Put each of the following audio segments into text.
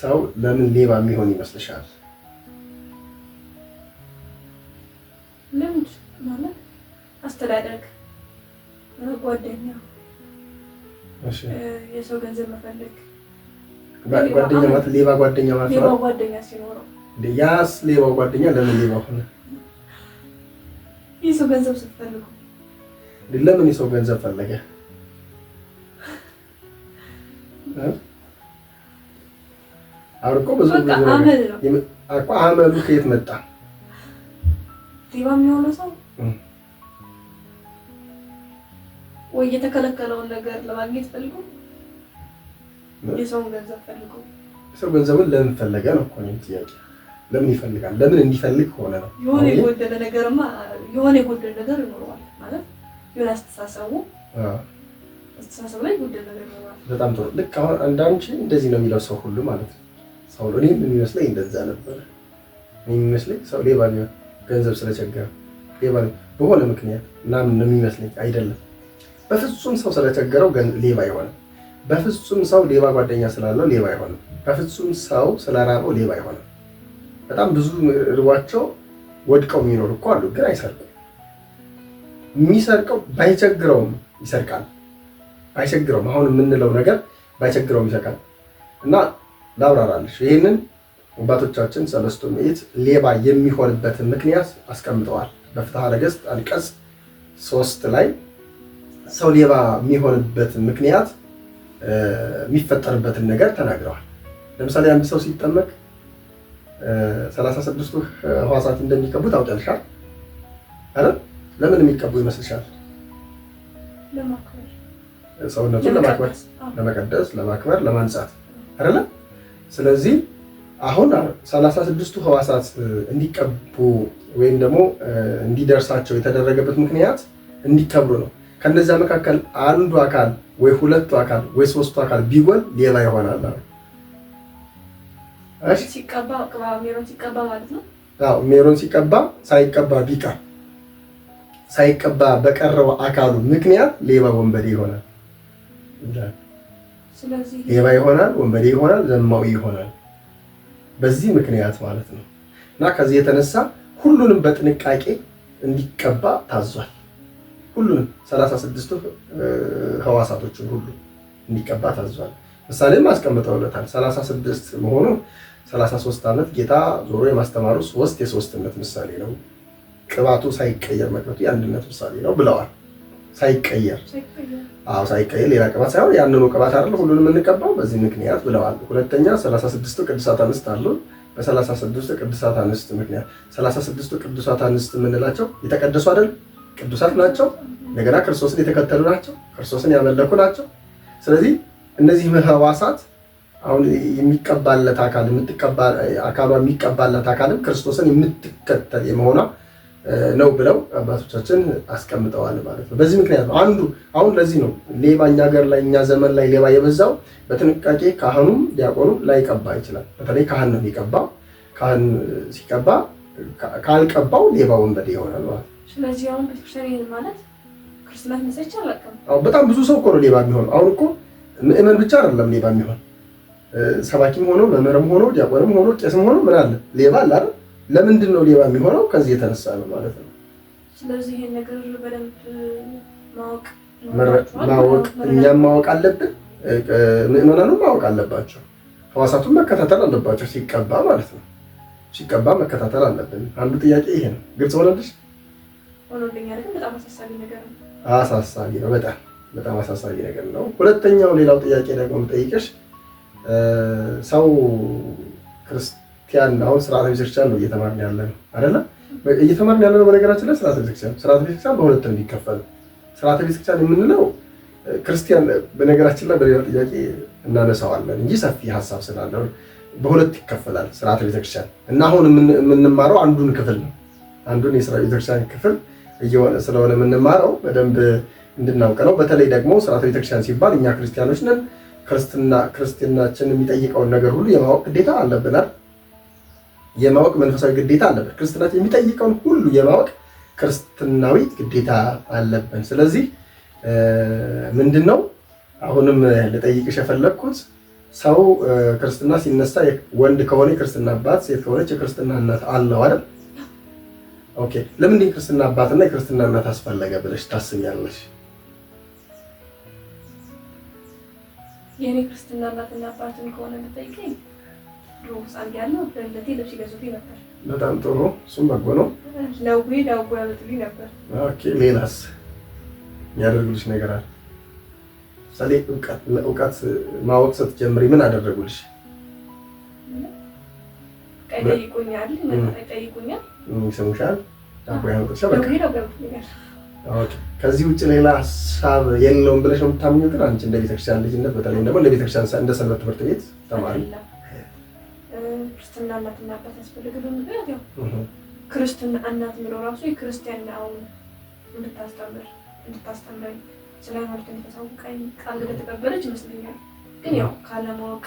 ሰው ለምን ሌባ የሚሆን ይመስልሻል? ልምድ ማለት አስተዳደግ፣ ጓደኛ፣ የሰው ገንዘብ መፈለግ። ጓደኛ ማለት ሌባ ጓደኛ ማለት ነው። ሌባ ጓደኛ ሲኖረው ያስ ሌባው ጓደኛ ለምን ሌባ ሆነ? የሰው ገንዘብ ስትፈልጉ ለምን የሰው ገንዘብ ፈለገ? አውርቆ ብዙ አመሉ ከየት መጣ? ሌባ የሚሆነው ሰው ወይ የተከለከለውን ነገር ለማግኘት ፈልጎ የሰውን ገንዘብ ፈልጎ። የሰው ገንዘብን ለምን ፈለገ ነው እኮ ነው ጥያቄ። ለምን ይፈልጋል? ለምን እንዲፈልግ ሆነ ነው? የሆነ የጎደለ ነገርማ የሆነ የጎደለ ነገር ይኖረዋል ማለት የሆነ አስተሳሰቡ ላይ የጎደለ ነገር ይኖረዋል። በጣም ጥሩ። ልክ አሁን አንዳንቺ እንደዚህ ነው የሚለው ሰው ሁሉ ማለት ነው። ሰው ሁሉ እኔም የሚመስለኝ እንደዛ ነበር። እኔ የሚመስለኝ ሰው ሌባ ቢሆን ገንዘብ ስለቸገረ ሌባ በሆነ ምክንያት ምናምን ነው የሚመስለኝ። አይደለም። በፍጹም ሰው ስለቸገረው ሌባ አይሆንም። በፍጹም ሰው ሌባ ጓደኛ ስላለው ሌባ አይሆንም። በፍጹም ሰው ስለራበው ሌባ አይሆንም። በጣም ብዙ ርቧቸው ወድቀው የሚኖሩ እኮ አሉ፣ ግን አይሰርቁም። የሚሰርቀው ባይቸግረውም ይሰርቃል። ባይቸግረውም አሁን የምንለው ነገር ባይቸግረውም ይሰርቃል። እና ላብራራልሽ ይህንን አባቶቻችን ሰለስቱ ምዕት ሌባ የሚሆንበትን ምክንያት አስቀምጠዋል። በፍትሐ ነገሥት አንቀጽ 3 ላይ ሰው ሌባ የሚሆንበትን ምክንያት የሚፈጠርበትን ነገር ተናግረዋል። ለምሳሌ አንድ ሰው ሲጠመቅ 36ቱ ሕዋሳት እንደሚቀቡ ታውቂያለሽ አይደል? ለምን የሚቀቡ ይመስልሻል? ሰውነቱን ለማክበር፣ ለመቀደስ፣ ለማክበር፣ ለማንጻት አይደለ? ስለዚህ አሁን 36ቱ ሕዋሳት እንዲቀቡ ወይም ደግሞ እንዲደርሳቸው የተደረገበት ምክንያት እንዲከብሩ ነው። ከነዚያ መካከል አንዱ አካል ወይ ሁለቱ አካል ወይ ሶስቱ አካል ቢጎል ሌባ ይሆናል አሉ። እሺ ሲቀባ ሜሮን ሲቀባ ማለት ነው። አዎ ሜሮን ሲቀባ ሳይቀባ ቢቀር ሳይቀባ በቀረው አካሉ ምክንያት ሌባ ወንበዴ ይሆናል። ስለዚህ ሌባ ይሆናል፣ ወንበዴ ይሆናል፣ ዘማዊ ይሆናል። በዚህ ምክንያት ማለት ነው። እና ከዚህ የተነሳ ሁሉንም በጥንቃቄ እንዲቀባ ታዟል። ሁሉንም 36ቱ ሕዋሳቶችን ሁሉ እንዲቀባ ታዟል። ምሳሌም አስቀምጠውለታል። 36 መሆኑ 33 ዓመት ጌታ ዞሮ የማስተማሩ የሶስትነት ምሳሌ ነው። ቅባቱ ሳይቀየር መቅረቱ የአንድነት ምሳሌ ነው ብለዋል። ሳይቀየር ሌላ ቅባት ሳይሆን ያንኑ ቅባት አይደል ሁሉንም እንቀባው በዚህ ምክንያት ብለዋል። ሁለተኛ 36ቱ ቅዱሳት አንስት አሉ። በ36ቱ ቅዱሳት አንስት ምክንያት 36ቱ ቅዱሳት አንስት የምንላቸው የተቀደሱ አይደል? ቅዱሳት ናቸው። እንደገና ክርስቶስን የተከተሉ ናቸው። ክርስቶስን ያመለኩ ናቸው። ስለዚህ እነዚህ ሕዋሳት አሁን የሚቀባለት አካል አካሏ የሚቀባለት አካልም ክርስቶስን የምትከተል የመሆኗ ነው ብለው አባቶቻችን አስቀምጠዋል ማለት ነው። በዚህ ምክንያት ነው አንዱ አሁን ለዚህ ነው ሌባ እኛ ሀገር ላይ እኛ ዘመን ላይ ሌባ የበዛው በጥንቃቄ ካህኑም ዲያቆኑም ላይቀባ ይችላል። በተለይ ካህን ነው የሚቀባው። ካህን ሲቀባ ካልቀባው ሌባ ወንበዴ ይሆናል ማለት ነው። ስለዚህ አሁን ቤተክርስቲያን ማለት ክርስትና መሰጫ አላውቅም። በጣም ብዙ ሰው እኮ ነው ሌባ የሚሆን። አሁን እኮ ምእመን ብቻ አይደለም ሌባ የሚሆን፣ ሰባኪም ሆኖ መምህርም ሆኖ ዲያቆንም ሆኖ ቄስም ሆኖ ምን አለ ሌባ አለ አይደል? ለምንድን ነው ሌባ የሚሆነው? ከዚህ የተነሳ ነው ማለት ነው። ስለዚህ ይሄን ነገር በደንብ ማወቅ እኛም ማወቅ አለብን፣ ምእመናኑም ማወቅ አለባቸው። ሕዋሳቱን መከታተል አለባቸው ሲቀባ ማለት ነው። ሲቀባ መከታተል አለብን። አንዱ ጥያቄ ይሄ ነው። ግልጽ ሆነልሽ? ሆኖልኛል። ግን በጣም አሳሳቢ ነገር ነው። አሳሳቢ ነው። በጣም አሳሳቢ ነገር ነው። ሁለተኛው ሌላው ጥያቄ ደግሞ የምጠይቅሽ ሰው ክርስቲያን አሁን ስርዓተ ቤተክርስቲያን ነው እየተማርን ያለ ነው አይደለ? እየተማርን ያለ ነው። በነገራችን ላይ ስርዓተ ቤተክርስቲያን በሁለት ነው የሚከፈለው። ስርዓተ ቤተክርስቲያን የምንለው ክርስቲያን በነገራችን ላይ በሌላ ጥያቄ እናነሳዋለን እንጂ ሰፊ ሀሳብ ስላለው በሁለት ይከፈላል ስርዓተ ቤተክርስቲያን እና አሁን የምንማረው አንዱን ክፍል ነው። አንዱን የስርዓተ ቤተክርስቲያን ክፍል ስለሆነ የምንማረው በደንብ እንድናውቅ ነው። በተለይ ደግሞ ስርዓተ ቤተክርስቲያን ሲባል እኛ ክርስቲያኖች ነን። ክርስትናችን የሚጠይቀውን ነገር ሁሉ የማወቅ ግዴታ አለብናል። የማወቅ መንፈሳዊ ግዴታ አለብን። ክርስትናችን የሚጠይቀውን ሁሉ የማወቅ ክርስትናዊ ግዴታ አለብን። ስለዚህ ምንድነው አሁንም ልጠይቅሽ የፈለግኩት ሰው ክርስትና ሲነሳ ወንድ ከሆነ የክርስትና አባት፣ ሴት ከሆነች የክርስትና እናት አለው አይደል? ኦኬ። ለምን የክርስትና አባትና የክርስትና እናት አስፈለገ ብለሽ ታስቢያለሽ? የኔ ክርስትና እናትና አባትን ከሆነ የምጠይቀኝ ድሮ ሕፃን እያለሁ ለልደቴ ልብስ ይገዙልኝ ነበር። በጣም ጥሩ። እሱም በጎ ነው። ዳቦ ያመጡልኝ ነበር። ኦኬ። ሌላስ የሚያደርጉልሽ ነገር አለ? ምሳሌ እውቀት ማወቅ ስትጀምሪ ምን አደረጉልሽ? ይጠይቁኛል። ይሰሙሻል? ዳቦ ያመጡልሻል። ያመጡልኛል። ኦኬ። ከዚህ ውጭ ሌላ ሀሳብ የለውም ብለሽ ነው የምታምኚው? ግን አንቺ እንደ ቤተክርስቲያን ልጅነት በተለይም ደግሞ እንደ ቤተክርስቲያን እንደ ሰንበት ትምህርት ቤት ተማሪ ክርስትና እናትና አባት ያስፈልግልን ምክንያት ያው ክርስትና እናት የሚለው ራሱ የክርስቲያናውን እንድታስተምረኝ ስለ ሃይማኖት እንድታሳውቀኝ ቃል እንደተቀበለች ይመስለኛል። ግን ያው ካለማወቅ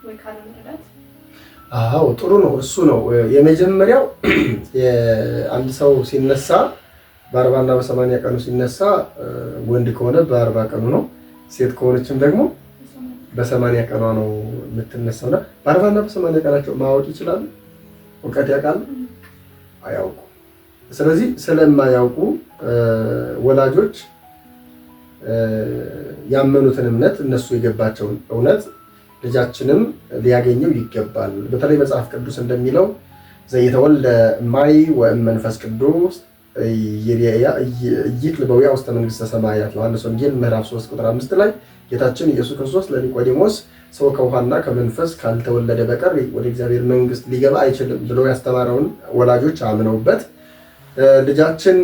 ወይ ካለመረዳት። አዎ ጥሩ ነው። እሱ ነው የመጀመሪያው። አንድ ሰው ሲነሳ በ40 እና በ80 ቀኑ ሲነሳ ወንድ ከሆነ በ40 ቀኑ ነው፣ ሴት ከሆነችም ደግሞ በ80 ቀኗ ነው የምትነሳው። እና በ40 እና በ80 ቀናቸው ማወቅ ይችላሉ? እውቀት ያውቃሉ? አያውቁ። ስለዚህ ስለማያውቁ ወላጆች ያመኑትን እምነት እነሱ የገባቸውን እውነት ልጃችንም ሊያገኘው ይገባል። በተለይ መጽሐፍ ቅዱስ እንደሚለው ዘይተወልደ እማይ ወእመንፈስ ቅዱስ ይክልበውያ ውስተ መንግሥተ ሰማያት ዮሐንስ ወንጌል ምዕራፍ 3 ቁጥር 5 ላይ ጌታችን ኢየሱስ ክርስቶስ ለኒቆዲሞስ ሰው ከውሃና ከመንፈስ ካልተወለደ በቀር ወደ እግዚአብሔር መንግሥት ሊገባ አይችልም ብሎ ያስተማረውን ወላጆች አምነውበት ልጃችን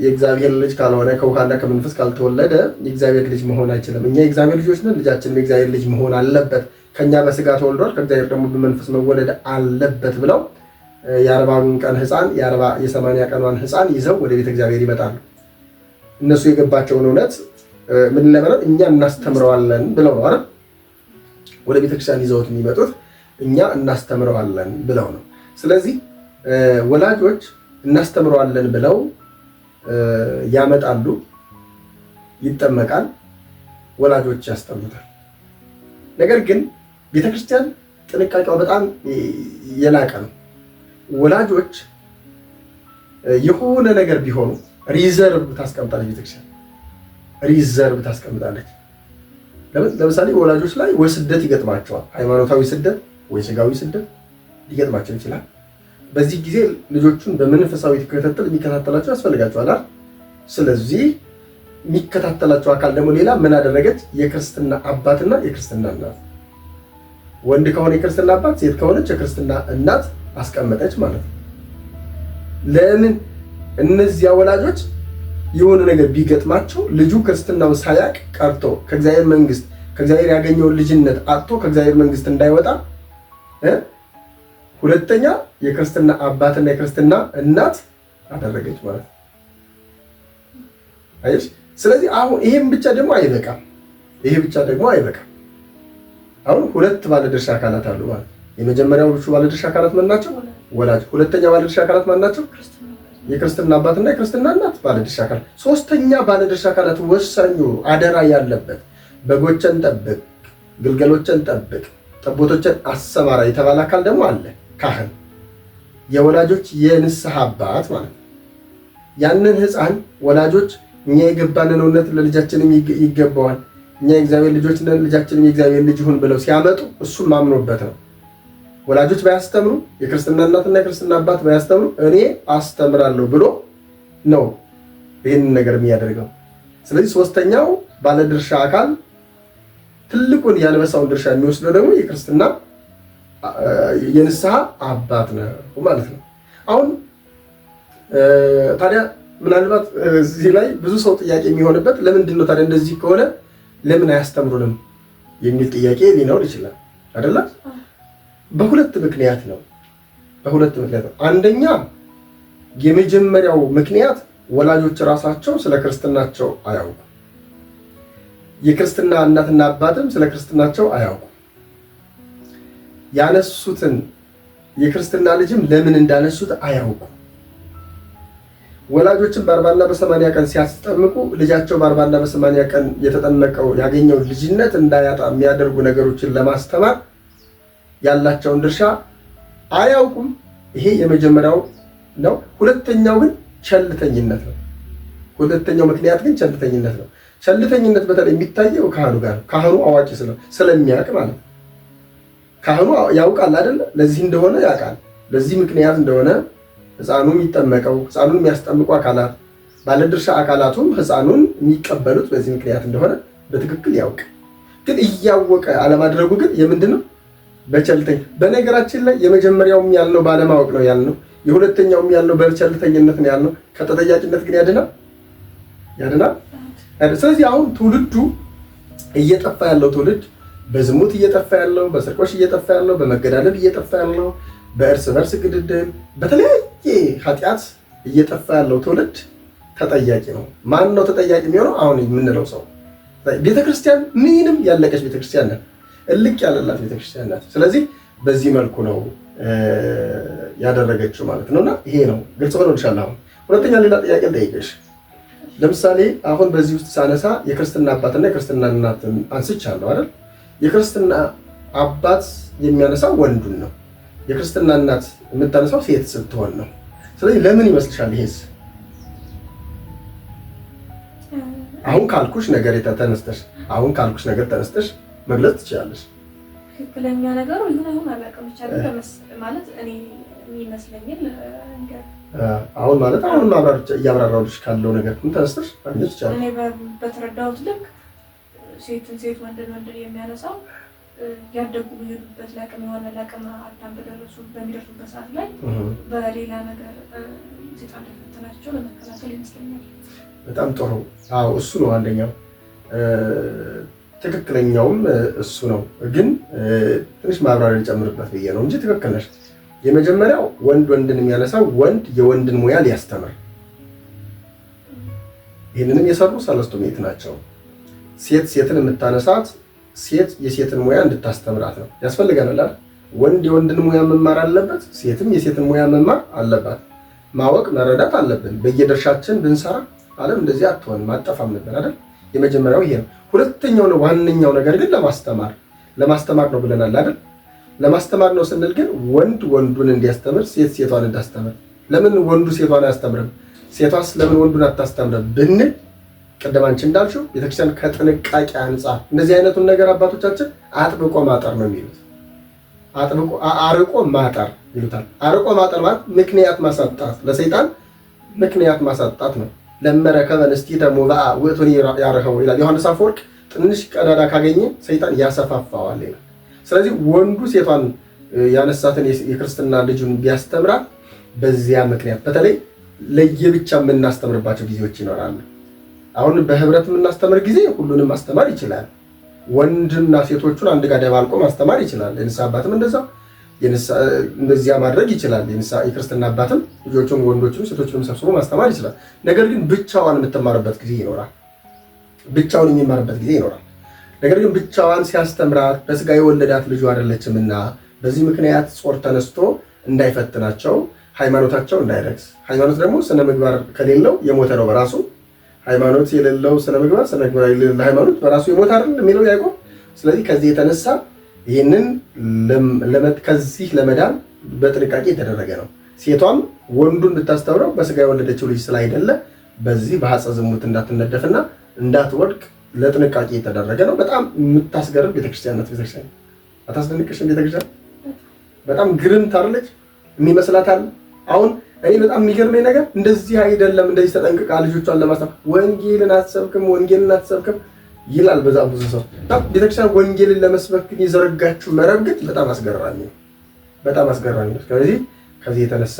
የእግዚአብሔር ልጅ ካልሆነ ከውሃና ከመንፈስ ካልተወለደ የእግዚአብሔር ልጅ መሆን አይችልም። እኛ የእግዚአብሔር ልጆች ነን፣ ልጃችንም የእግዚአብሔር ልጅ መሆን አለበት፣ ከኛ በስጋ ተወልዷል፣ ከእግዚአብሔር ደግሞ በመንፈስ መወለድ አለበት ብለው የ40 ቀን ሕፃን የ80 ቀኗን ሕፃን ይዘው ወደ ቤተ እግዚአብሔር ይመጣሉ። እነሱ የገባቸውን እውነት ምን ለማለት እኛ እናስተምረዋለን ብለው ነው አይደል? ወደ ቤተክርስቲያን ይዘውት የሚመጡት እኛ እናስተምረዋለን ብለው ነው። ስለዚህ ወላጆች እናስተምረዋለን ብለው ያመጣሉ፣ ይጠመቃል፣ ወላጆች ያስተምሩታል። ነገር ግን ቤተክርስቲያን ጥንቃቄዋ በጣም የላቀ ነው። ወላጆች የሆነ ነገር ቢሆኑ ሪዘርቭ ታስቀምጣለች ቤተክርስቲያን። ሪዘርቭ ታስቀምጣለች። ለምሳሌ ወላጆች ላይ ወይ ስደት ይገጥማቸዋል፣ ሃይማኖታዊ ስደት ወይ ስጋዊ ስደት ሊገጥማቸው ይችላል። በዚህ ጊዜ ልጆቹን በመንፈሳዊ ክትትል የሚከታተላቸው ያስፈልጋቸዋል። ስለዚህ የሚከታተላቸው አካል ደግሞ ሌላ ምን አደረገች? የክርስትና አባትና የክርስትና እናት። ወንድ ከሆነ የክርስትና አባት፣ ሴት ከሆነች የክርስትና እናት አስቀመጠች ማለት ነው። ለምን? እነዚያ ወላጆች የሆነ ነገር ቢገጥማቸው ልጁ ክርስትናው ሳያቅ ቀርቶ ከእግዚአብሔር መንግስት ከእግዚአብሔር ያገኘውን ልጅነት አጥቶ ከእግዚአብሔር መንግስት እንዳይወጣ ሁለተኛ የክርስትና አባትና የክርስትና እናት አደረገች ማለት ነው። አይሽ? ስለዚህ አሁን ይሄም ብቻ ደግሞ አይበቃም። ይሄ ብቻ ደግሞ አይበቃም። አሁን ሁለት ባለድርሻ አካላት አሉ ማለት ነው። የመጀመሪያዎቹ ባለድርሻ አካላት ማን ናቸው? ወላጅ። ሁለተኛ ባለድርሻ አካላት ማን ናቸው? የክርስትና አባትና የክርስትና እናት ባለድርሻ አካላት። ሶስተኛ ባለድርሻ አካላት ወሳኙ አደራ ያለበት በጎችን ጠብቅ፣ ግልገሎችን ጠብቅ፣ ጠቦቶችን አሰማራ የተባለ አካል ደግሞ አለ፣ ካህን። የወላጆች የንስሐ አባት ማለት ነው። ያንን ሕፃን ወላጆች እኛ የገባንን እውነት ለልጃችንም ይገባዋል፣ እኛ የእግዚአብሔር ልጆች ነን፣ ልጃችንም የእግዚአብሔር ልጅ ይሁን ብለው ሲያመጡ እሱም ማምኖበት ነው። ወላጆች ባያስተምሩ፣ የክርስትና እናትና የክርስትና አባት ባያስተምሩ እኔ አስተምራለሁ ብሎ ነው ይህንን ነገር የሚያደርገው። ስለዚህ ሶስተኛው ባለድርሻ አካል ትልቁን ያንበሳውን ድርሻ የሚወስደው ደግሞ የክርስትና የንስሐ አባት ነው ማለት ነው። አሁን ታዲያ ምናልባት እዚህ ላይ ብዙ ሰው ጥያቄ የሚሆንበት ለምንድን ነው ታዲያ እንደዚህ ከሆነ ለምን አያስተምሩንም የሚል ጥያቄ ሊኖር ይችላል አይደለ? በሁለት ምክንያት ነው። አንደኛ የመጀመሪያው ምክንያት ወላጆች ራሳቸው ስለ ክርስትናቸው አያውቁ። የክርስትና እናትና አባትም ስለ ክርስትናቸው አያውቁ። ያነሱትን የክርስትና ልጅም ለምን እንዳነሱት አያውቁ። ወላጆችን በ40 እና በ80 ቀን ሲያስጠምቁ ልጃቸው በ40 እና በ80 ቀን የተጠመቀው ያገኘው ልጅነት እንዳያጣ የሚያደርጉ ነገሮችን ለማስተማር ያላቸውን ድርሻ አያውቁም። ይሄ የመጀመሪያው ነው። ሁለተኛው ግን ቸልተኝነት ነው። ሁለተኛው ምክንያት ግን ቸልተኝነት ነው። ቸልተኝነት በተለይ የሚታየው ካህኑ ጋር ካህኑ አዋቂ ስለሚያውቅ ማለት ነው። ካህኑ ያውቃል አይደለ? ለዚህ እንደሆነ ያውቃል። ለዚህ ምክንያት እንደሆነ ሕፃኑ የሚጠመቀው ሕፃኑን የሚያስጠምቁ አካላት ባለድርሻ አካላቱም ሕፃኑን የሚቀበሉት በዚህ ምክንያት እንደሆነ በትክክል ያውቅ። ግን እያወቀ አለማድረጉ ግን የምንድን ነው? በቸልተኝ። በነገራችን ላይ የመጀመሪያውም ያልነው ባለማወቅ ነው ያልነው፣ የሁለተኛውም ያልነው በቸልተኝነት ነው ያልነው። ከተጠያቂነት ግን ያድናል። ስለዚህ አሁን ትውልዱ እየጠፋ ያለው ትውልድ በዝሙት እየጠፋ ያለው፣ በስርቆሽ እየጠፋ ያለው፣ በመገዳደል እየጠፋ ያለው፣ በእርስ በርስ ግድድል፣ በተለያየ ኃጢአት እየጠፋ ያለው ትውልድ ተጠያቂ ነው። ማን ነው ተጠያቂ የሚሆነው? አሁን የምንለው ሰው። ቤተክርስቲያን ምንም ያለቀች ቤተክርስቲያን ናት፣ እልቅ ያለላት ቤተክርስቲያን ናት። ስለዚህ በዚህ መልኩ ነው ያደረገችው ማለት ነውና ይሄ ነው ግልጽ ሆኖልሻል። አሁን ሁለተኛ ሌላ ጥያቄ ልጠይቅሽ። ለምሳሌ አሁን በዚህ ውስጥ ሳነሳ የክርስትና አባትና የክርስትና እናትን አንስቻለሁ አይደል? የክርስትና አባት የሚያነሳው ወንዱን ነው። የክርስትና እናት የምታነሳው ሴት ስትሆን ነው። ስለዚህ ለምን ይመስልሻል ይሄስ? አሁን ካልኩሽ ነገር ተነስተሽ መግለጽ ትችላለሽ። ትክክለኛ ነገሩ ይሁን አይሁን አላውቅም፣ ብቻ ግን ማለት እኔ የሚመስለኝን አሁን ማለት አሁን እያብራራሁልሽ ካለው ነገር ተነስተሽ ማግኘት ትችላለሽ። እኔ በተረዳሁት ልክ ሴትን ሴት ወንድን የሚያነሳው ያደጉ የሚሄዱበት ለአቅመ አዳም በሚደርሱበት ሰዓት ላይ በሌላ ነገር ሴጣን እንደፈተናቸው ለመከላከል ይመስለኛል። በጣም ጥሩ። አዎ እሱ ነው አንደኛው፣ ትክክለኛውም እሱ ነው። ግን ትንሽ ማብራሪያ ልጨምርበት ብዬ ነው እንጂ ትክክል ነሽ። የመጀመሪያው ወንድን የሚያነሳው ወንድ የወንድን ሙያ ሊያስተምር፣ ይህንንም የሰሩ ሰለስቱ ምዕት ናቸው። ሴትን የምታነሳት ሴት የሴትን ሙያ እንድታስተምራት ነው። ያስፈልገናል። ወንድ የወንድን ሙያ መማር አለበት፣ ሴትም የሴትን ሙያ መማር አለባት። ማወቅ መረዳት አለብን። በየድርሻችን ብንሰራ ዓለም እንደዚህ አትሆንም፣ አጠፋም ነበር አይደል? የመጀመሪያው ይሄ ነው። ሁለተኛው ነው ዋነኛው ነገር ግን ለማስተማር ነው ብለናል አይደል? ለማስተማር ነው ስንል ግን ወንድ ወንዱን እንዲያስተምር፣ ሴት ሴቷን እንዲያስተምር። ለምን ወንዱ ሴቷን አያስተምርም? ሴቷስ ለምን ወንዱን አታስተምርም ብንል ቀደም አንቺ እንዳልሽው ቤተክርስቲያን ከጥንቃቄ አንጻር እንደዚህ አይነቱን ነገር አባቶቻችን አጥብቆ ማጠር ነው የሚሉት። አርቆ ማጠር ይሉታል። አርቆ ማጠር ማለት ምክንያት ማሳጣት፣ ለሰይጣን ምክንያት ማሳጣት ነው። ለመረከበ ንስቲተ ሙባአ ውእቱን ያርኸው ይላል ዮሐንስ አፈወርቅ። ትንሽ ቀዳዳ ካገኘ ሰይጣን ያሰፋፋዋል ይላል። ስለዚህ ወንዱ ሴቷን ያነሳትን የክርስትና ልጁን ቢያስተምራት በዚያ ምክንያት በተለይ ለየብቻ የምናስተምርባቸው ጊዜዎች ይኖራሉ። አሁን በህብረት የምናስተምር ጊዜ ሁሉንም ማስተማር ይችላል። ወንድና ሴቶቹን አንድ ጋር ደባልቆ ማስተማር ይችላል። የንስሐ አባትም እንደዚያ ማድረግ ይችላል። የክርስትና አባትም ልጆቹን ወንዶቹን ሴቶቹንም ሰብስቦ ማስተማር ይችላል። ነገር ግን ብቻዋን የምትማርበት ጊዜ ይኖራል። ብቻውን የሚማርበት ጊዜ ይኖራል። ነገር ግን ብቻዋን ሲያስተምራት በስጋ የወለዳት ልጁ አይደለችምና በዚህ ምክንያት ጾር ተነስቶ እንዳይፈትናቸው፣ ሃይማኖታቸው እንዳይረክስ። ሃይማኖት ደግሞ ስነ ምግባር ከሌለው የሞተ ነው በራሱ። ሃይማኖት የሌለው ስነ ምግባር የሌለው ሃይማኖት በራሱ የሞተ አይደል የሚለው ያዕቆብ። ስለዚህ ከዚህ የተነሳ ይህንን ከዚህ ለመዳን በጥንቃቄ የተደረገ ነው። ሴቷም ወንዱን ብታስተምረው በስጋ የወለደችው ልጅ ስላይደለ በዚህ በሐፀ ዝሙት እንዳትነደፍና እንዳትወድቅ ለጥንቃቄ የተደረገ ነው። በጣም የምታስገርም ቤተክርስቲያን ናት። ቤተክርስቲያን አታስደንቅሽም? ቤተክርስቲያን በጣም ግርምት አይደለች? የሚመስላታል። አሁን እኔ በጣም የሚገርመኝ ነገር እንደዚህ አይደለም፣ እንደዚህ ተጠንቅቃ ልጆቿን ለማስተማር ወንጌልን አትሰብክም ይላል በጣም ብዙ ሰው። ቤተክርስቲያን ወንጌልን ለመስበክ የዘረጋችው መረብ ግን በጣም አስገራሚ ነው። ስለዚህ ከዚህ የተነሳ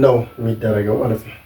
ነው የሚደረገው ማለት ነው።